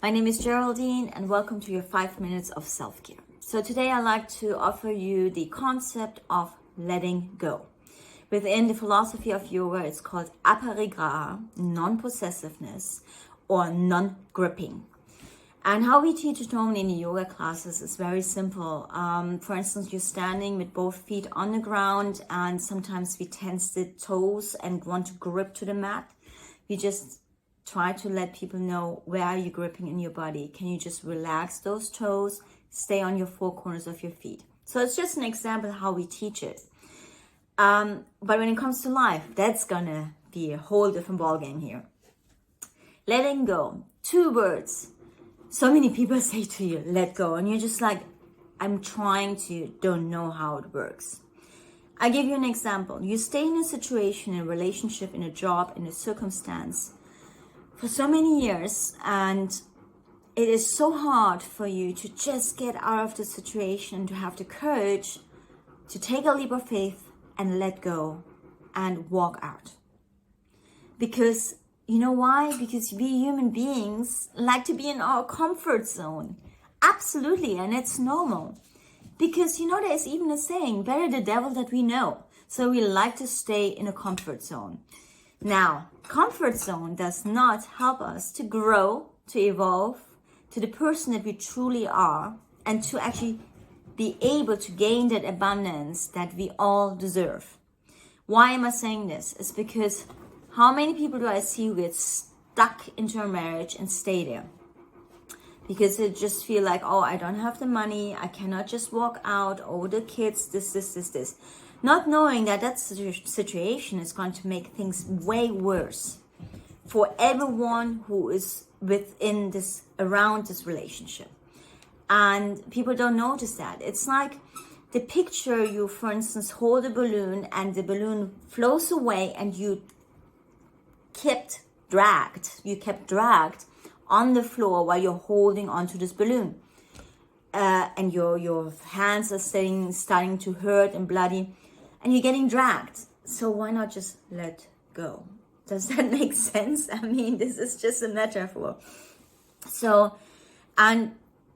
My name is Geraldine and welcome to your 5 minutes of self-care. So today I'd like to offer you the concept of letting go. Within the philosophy of yoga, it's called Aparigraha, non-possessiveness, or non-gripping. And how we teach it normally in the yoga classes is very simple. For instance, you're standing with both feet on the ground and sometimes we tense the toes and want to grip to the mat. We just try to let people know, where are you gripping in your body? Can you just relax those toes, stay on your four corners of your feet? So it's just an example how we teach it. But when it comes to life, that's gonna be a whole different ballgame here. Letting go, 2 words. So many people say to you, let go, and you're just like, I'm trying to, don't know how it works. I give you an example. You stay in a situation, in a relationship, in a job, in a circumstance for so many years, and it is so hard for you to just get out of the situation, to have the courage to take a leap of faith and let go and walk out. Because you know why? Because we human beings like to be in our comfort zone. Absolutely, and it's normal. Because there's even a saying, better the devil that we know. So we like to stay in a comfort zone. Now, comfort zone does not help us to grow, to evolve to the person that we truly are, and to actually be able to gain that abundance that we all deserve. Why am I saying this? It's because how many people do I see who get stuck into a marriage and stay there? Because they just feel like, oh, I don't have the money, I cannot just walk out, oh, the kids, this. Not knowing that situation is going to make things way worse for everyone who is around this relationship. And people don't notice that. It's like the picture, you, for instance, hold a balloon and the balloon flows away and you kept dragged on the floor while you're holding onto this balloon. And your hands are starting to hurt and bloody, and you're getting dragged. So why not just let go? Does that make sense? I mean, this is just a metaphor. So, and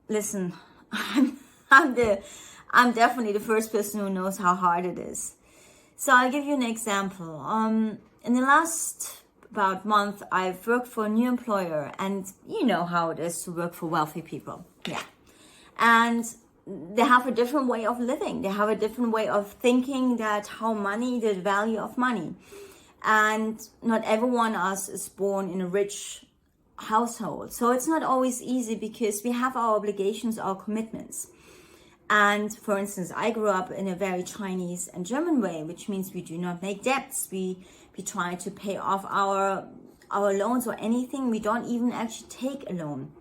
listen, I'm definitely the first person who knows how hard it is. So I'll give you an example. In the last about month, I've worked for a new employer, and you know how it is to work for wealthy people. Yeah. And they have a different way of living. They have a different way of thinking that the value of money. And not everyone else is born in a rich household. So it's not always easy because we have our obligations, our commitments. And for instance, I grew up in a very Chinese and German way, which means we do not make debts. We try to pay off our loans or anything. We don't even actually take a loan.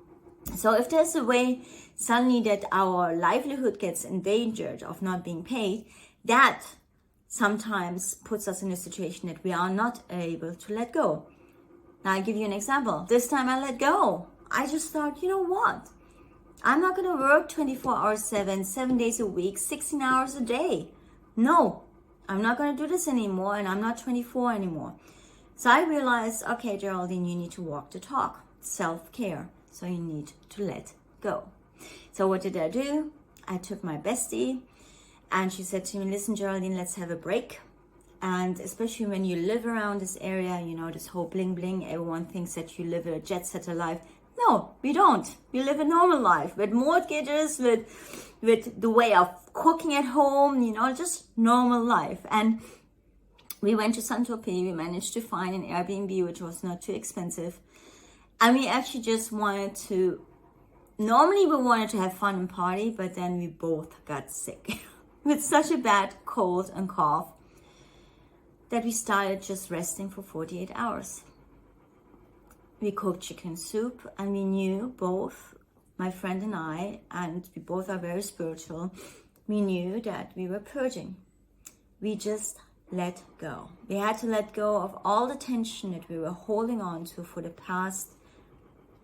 So if there's a way suddenly that our livelihood gets endangered of not being paid, that sometimes puts us in a situation that we are not able to let go. Now I'll give you an example. This time I let go. I just thought, you know what? I'm not going to work 24 hours 7 days a week, 16 hours a day. No, I'm not going to do this anymore, and I'm not 24 anymore. So I realized, okay, Geraldine, you need to walk the talk. Self-care. So you need to let go. So what did I do? I took my bestie, and she said to me, listen, Geraldine, let's have a break. And especially when you live around this area, this whole bling bling, everyone thinks that you live a jet setter life. No, we don't. We live a normal life with mortgages, with the way of cooking at home, just normal life. And we went to Saint-Tropez. We managed to find an Airbnb, which was not too expensive. And we actually just normally we wanted to have fun and party, but then we both got sick with such a bad cold and cough that we started just resting for 48 hours. We cooked chicken soup, and we knew both, my friend and I, and we both are very spiritual, we knew that we were purging. We just let go. We had to let go of all the tension that we were holding on to for the past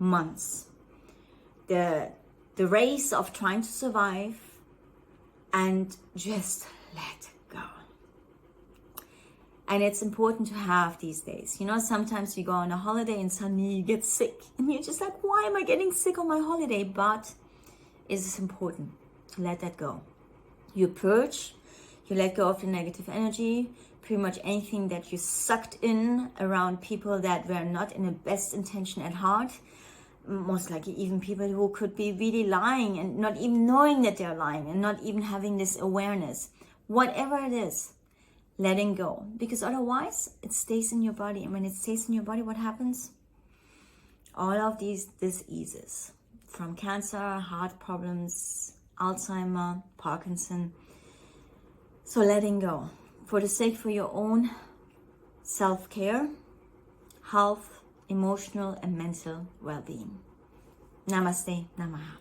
months. The race of trying to survive, and just let go. And it's important to have these days. You know, sometimes you go on a holiday and suddenly you get sick. And you're just like, why am I getting sick on my holiday? But it is important to let that go. You purge, you let go of the negative energy, pretty much anything that you sucked in around people that were not in the best intention at heart. Most likely even people who could be really lying and not even knowing that they're lying and not even having this awareness. Whatever it is, letting go. Because otherwise it stays in your body. And when it stays in your body, what happens? All of this eases. From cancer, heart problems, Alzheimer, Parkinson. So letting go. For the sake for your own self-care, health, emotional and mental well-being. Namaste, Namaha.